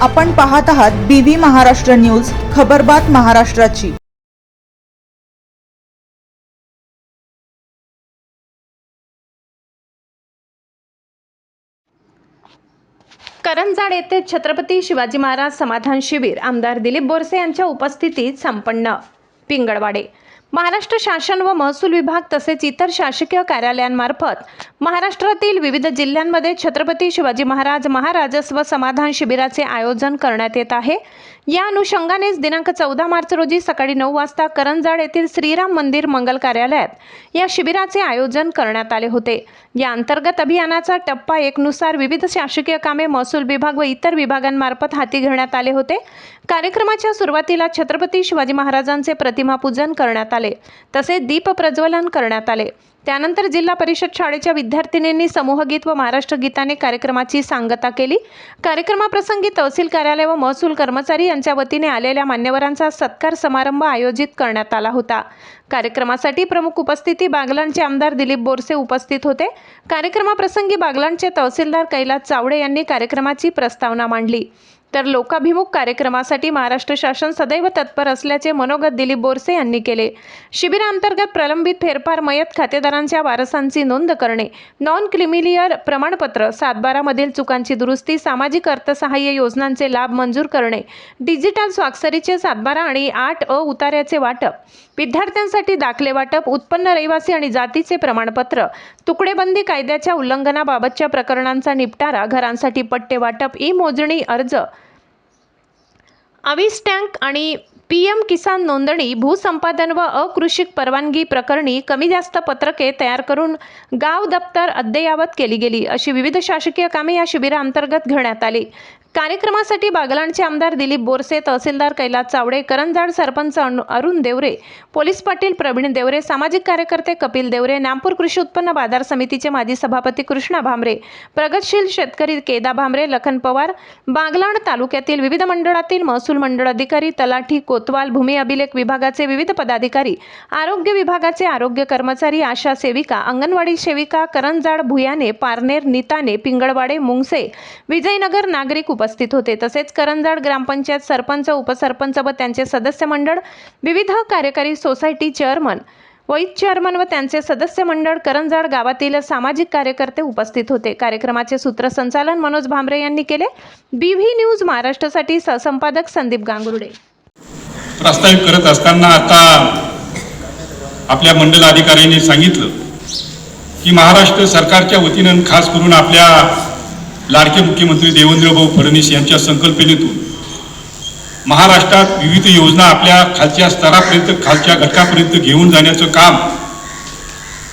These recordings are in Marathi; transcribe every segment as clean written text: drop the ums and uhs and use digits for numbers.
आपण पाहत आहात BV महाराष्ट्र न्यूज, खबरबात महाराष्ट्राची। करंजाड येथे छत्रपती शिवाजी महाराज समाधान शिबिर आमदार दिलीप बोरसे यांच्या उपस्थितीत संपन्न। पिंगळवाडे महाराष्ट्र शासन व महसूल विभाग तसेच इतर शासकीय कार्यालयांमार्फत महाराष्ट्रातील विविध जिल्ह्यांमध्ये छत्रपती शिवाजी महाराज महाराजस्व समाधान शिबिराचे आयोजन करण्यात येत आहे। या अनुषंगानेच दिनांक 14 मार्च रोजी सकाळी 9 वाजता करंजाड येथील श्रीराम मंदिर मंगल कार्यालयात या शिबिराचे आयोजन करण्यात आले होते। या अंतर्गत अभियानाचा टप्पा 1 नुसार विविध शासकीय कामे महसूल विभाग व इतर विभागांमार्फत हाती घेण्यात आले होते। कार्यक्रमाच्या सुरुवातीला छत्रपती शिवाजी महाराजांचे प्रतिमा पूजन करण्यात आले, तसेच दीप प्रज्वलन करण्यात आले। त्यानंतर जिल्हा परिषद शाळेच्या विद्यार्थिनींनी समूहगीत व महाराष्ट्र गीताने कार्यक्रमाची सांगता केली। कार्यक्रमाप्रसंगी तहसील कार्यालय व महसूल कर्मचारी यांच्या वतीने आलेल्या मान्यवरांचा सत्कार समारंभ आयोजित करण्यात आला होता। कार्यक्रमासाठी प्रमुख उपस्थिती बागलाणचे आमदार दिलीप बोरसे उपस्थित होते। कार्यक्रमाप्रसंगी बागलाणचे तहसीलदार कैलास चावडे यांनी कार्यक्रमाची प्रस्तावना मांडली, तर लोकाभिमुख कार्यक्रमासाठी महाराष्ट्र शासन सदैव तत्पर असल्याचे मनोगत दिलीप बोरसे यांनी केले। शिबिरांतर्गत प्रलंबित फेरफार, मयत खातेदारांच्या वारसांची नोंद करणे, नॉन क्रिमिलियर प्रमाणपत्र, 7/12 मधील चुकांची दुरुस्ती, सामाजिक अर्थसहाय्य योजनांचे लाभ मंजूर करणे, डिजिटल स्वाक्षरीचे 7/12 आणि 8A उतार्याचे वाटप, विद्यार्थ्यांसाठी दाखले वाटप, उत्पन्न, रहिवासी आणि जातीचे प्रमाणपत्र, तुकडेबंदी कायद्याच्या उल्लंघनाबाबतच्या प्रकरणांचा निपटारा, घरांसाठी पट्टे वाटप, ई-मोजणी अर्ज, अविस्टँक आणि PM किसान नोंदणी, भूसंपादन व अकृषिक परवानगी प्रकरणी कमी जास्त पत्रके तयार करून गाव दप्तर अद्ययावत केली गेली, अशी विविध शासकीय कामे या शिबिरांतर्गत घेण्यात आली। कार्यक्रमासाठी बागलाणचे आमदार दिलीप बोरसे, तहसीलदार कैलास चावडे, करंजाड सरपंच अरुण देवरे, पोलीस पाटील प्रवीण देवरे, सामाजिक कार्यकर्ते कपिल देवरे, नामपूर कृषी उत्पन्न बाजार समितीचे माजी सभापती कृष्णा भामरे, प्रगतशील शेतकरी केदा भामरे, लखन पवार, बागलाण तालुक्यातील विविध मंडळातील महसूल मंडळ अधिकारी, तलाठी, कोतवाल, भूमी अभिलेख विभागाचे विविध पदाधिकारी, आरोग्य विभागाचे आरोग्य कर्मचारी, आशा सेविका, अंगणवाडी सेविका, करंजाड, भुयाने, पारनेर, निताने, पिंगळवाडे, मुंगसे, विजयनगर नागरिक उपस्थित होते। तसेच करंजाड ग्रामपंचायत सरपंच, उपसरपंच व त्यांचे सदस्य मंडळ, विविध कार्यकारी सोसायटी चेअरमन, वाईस चेअरमन व त्यांचे सदस्य मंडळ, करंजाड गावातील सामाजिक कार्यकर्ते उपस्थित होते। कार्यक्रमाचे सूत्रसंचालन मनोज भामरे यांनी केले। BV न्यूज महाराष्ट्रासाठी सहसंपादक संदीप गांगुर्डे। प्रस्तावित करत असताना आता आपल्या मंडल अधिकाऱ्यांनी सांगितलं की महाराष्ट्र सरकारच्या वतीनं खास करून आपल्या लाडके मुख्यमंत्री देवेंद्रभाऊ फडणवीस यांच्या संकल्पनेतून महाराष्ट्रात विविध योजना आपल्या खालच्या स्तरापर्यंत, खालच्या घटकापर्यंत घेऊन जाण्याचं काम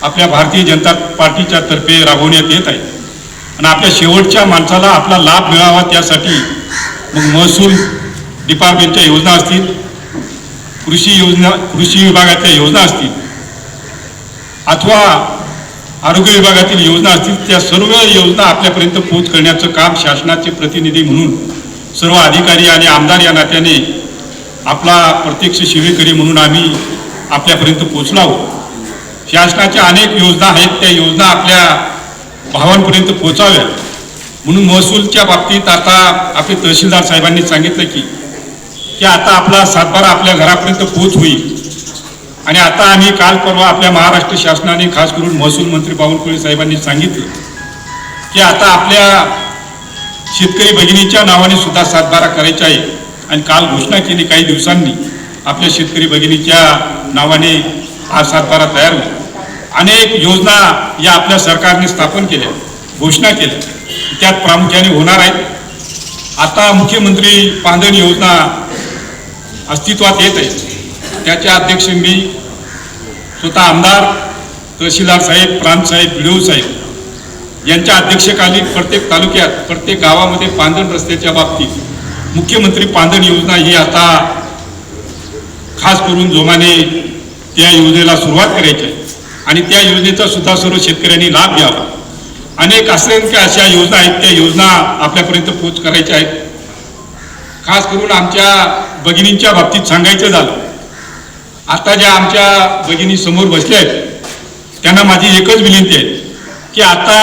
आपल्या भारतीय जनता पार्टीच्या तर्फे राबवण्यात येत आहे। आणि आपल्या शेवटच्या माणसाला आपला लाभ मिळावा त्यासाठी मग महसूल डिपार्टमेंटच्या योजना असतील, कृषी विभागाच्या योजना असतील अथवा आरोग्य विभागातील योजना असतील, त्या सर्व योजना आपल्यापर्यंत पोहोच करण्याचं काम शासनाचे प्रतिनिधी म्हणून सर्व अधिकारी आणि आमदार या नात्याने आपला प्रत्यक्ष सेवेकरी म्हणून आम्ही आपल्यापर्यंत पोहोचलो आहोत। शासनाच्या अनेक योजना आहेत, त्या योजना आपल्या भावांपर्यंत पोहोचाव्या म्हणून महसूलच्या बाबतीत आता आपले तहसीलदार साहेबांनी सांगितलं की आता आपला 7/12 आपल्या घरापर्यंत पोहोच होईल। आणि आता आम्ही काल परवा आपल्या महाराष्ट्र शासनाने खास करून महसूल मंत्री बावनकुळे साहेबांनी सांगितलं की आता आपल्या शेतकरी भगिनीच्या नावाने सुद्धा 7/12 करायचे आहे। आणि काल घोषणा केली काही दिवसांनी आपल्या शेतकरी भगिनीच्या नावाने हा 7/12 तयार होईल। अनेक योजना या आपल्या सरकारने स्थापन केल्या, घोषणा केल्या, त्यात प्रामुख्याने होणार आहेत। आता मुख्यमंत्री पांधन योजना अस्तित्वात येत आहे, त्याचे अध्यक्ष मी स्वतः आमदार, तहसीलदार साहेब, प्रांत साहेब, BDO साहेब यांच्या अध्यक्षतेखाली प्रत्येक तालुक्यात, प्रत्येक गावामध्ये पांधन रस्त्याच्या बाबतीत मुख्यमंत्री पांधन योजना ही आता खास करून जोमाने त्या योजनेला सुरुवात करायची आहे आणि त्या योजनेचा सुद्धा सर्व शेतकऱ्यांनी लाभ घ्यावा। अनेक असंख्य अशा योजना आहेत, त्या योजना आपल्यापर्यंत पोहोच करायच्या आहेत। खास करून आमच्या भगिनींच्या बाबतीत सांगायचं झालं, आता ज्या आमच्या भगिनी समोर बसल्या आहेत त्यांना माझी एकच विनंती आहे की आता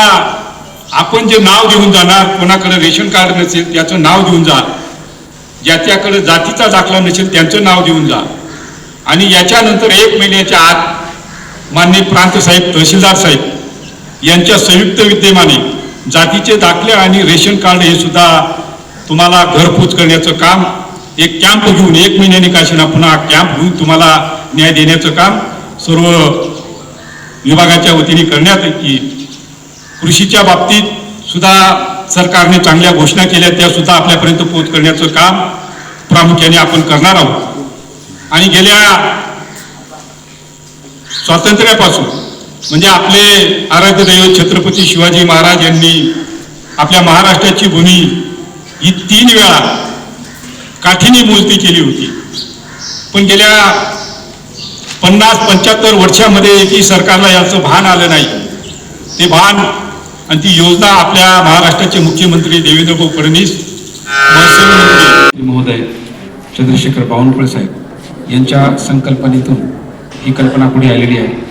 आपण जे नाव घेऊन जाणार, कोणाकडे रेशन कार्ड नसेल त्याचं नाव घेऊन जा ज्याच्याकडे जातीचा दाखला नसेल त्यांचं नाव देऊन जा. आणि याच्यानंतर 1 महिन्याच्या आत माननीय प्रांत साहेब, तहसीलदार साहेब यांच्या संयुक्त विद्यमाने जातीचे दाखले आणि रेशन कार्ड हे सुद्धा तुम्हाला घरपोच करण्याचं काम, एक कॅम्प घेऊन 1 महिन्याने काशीना पुन्हा कॅम्प घेऊन तुम्हाला न्याय देण्याचं काम सर्व विभागाच्या वतीने करण्यात येईल. कृषीच्या बाबतीत सुद्धा सरकारने चांगल्या घोषणा केल्या, त्या सुद्धा आपल्यापर्यंत पोहोच करण्याचं काम प्रामुख्याने आपण करणार आहोत. आणि गेल्या स्वातंत्र्यापासून म्हणजे आपले आराध्य दैवत छत्रपती शिवाजी महाराज यांनी आपल्या महाराष्ट्राची भूमी ही 3 वेळा काठीने मोजणी केली होती. पण गेल्या 50-75 वर्षामध्ये एकही सरकारला याचं भान आलं नाही. ते भान आणि ती योजना आपल्या महाराष्ट्राचे मुख्यमंत्री देवेंद्रभाऊ फडणवीस, महसूल मंत्री महोदय चंद्रशेखर बावनकुळे साहेब यांच्या संकल्पनेतून ही कल्पना पुढे आलेली आहे.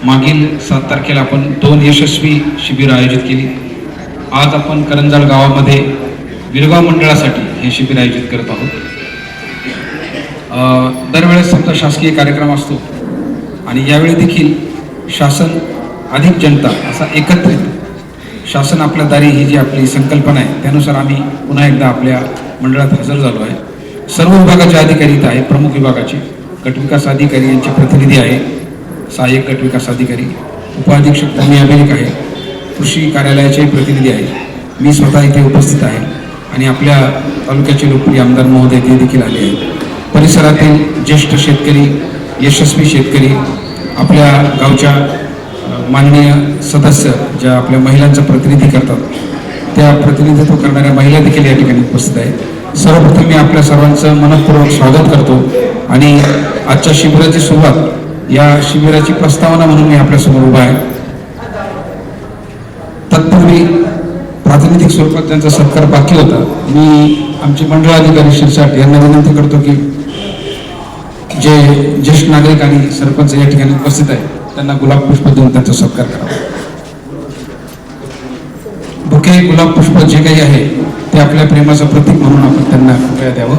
मागील 7 तारखेला आपण 2 यशस्वी शिबिर आयोजित केली. आज आपण करंजाळ गावामध्ये विरगाव मंडळासाठी हे शिबिर आयोजित करत आहोत. दरवेळेस समजा शासकीय कार्यक्रम असतो आणि यावेळी देखील शासन अधिक जनता असा एकत्रित शासन आपल्या दारी ही जी आपली संकल्पना आहे त्यानुसार आम्ही पुन्हा एकदा आपल्या मंडळात हजर झालो आहे. सर्व विभागाचे अधिकारी इथं आहेत. प्रमुख विभागाचे गटविकास अधिकारी यांचे प्रतिनिधी आहे, सहाय्यक गटविकास अधिकारी, उपाधीक्षक भूमी अभिलेख आहे, कृषी कार्यालयाचे प्रतिनिधी आहेत. मी स्वतः इथे उपस्थित आहे आणि आपल्या तालुक्याचे लोकप्रिय आमदार महोदय ते देखील आले आहेत. परिसरातील ज्येष्ठ शेतकरी, यशस्वी शेतकरी, आपल्या गावच्या माननीय सदस्य ज्या आपल्या महिलांचं प्रतिनिधी करतात त्या प्रतिनिधित्व करणाऱ्या महिला देखील या ठिकाणी उपस्थित आहेत. सर्वप्रथम मी आपल्या सर्वांचं मनपूर्वक स्वागत करतो आणि आजच्या शिबिराची सुरुवात, या शिबिराची प्रस्तावना म्हणून मी आपल्यासमोर उभा आहे. तत्पूर्वी प्रातिनिधिक स्वरूपात त्यांचा सत्कार बाकी होता. मी आमचे मंडळाधिकारी शिरसाट यांना विनंती करतो की जे ज्येष्ठ नागरिक आणि सरपंच या ठिकाणी उपस्थित आहेत त्यांना गुलाब पुष्प देऊन त्यांचा सत्कार करावा. बुके, गुलाब पुष्प जे काही आहे ते आपल्या प्रेमाचं प्रतीक म्हणून आपण त्यांना कृपया द्यावं.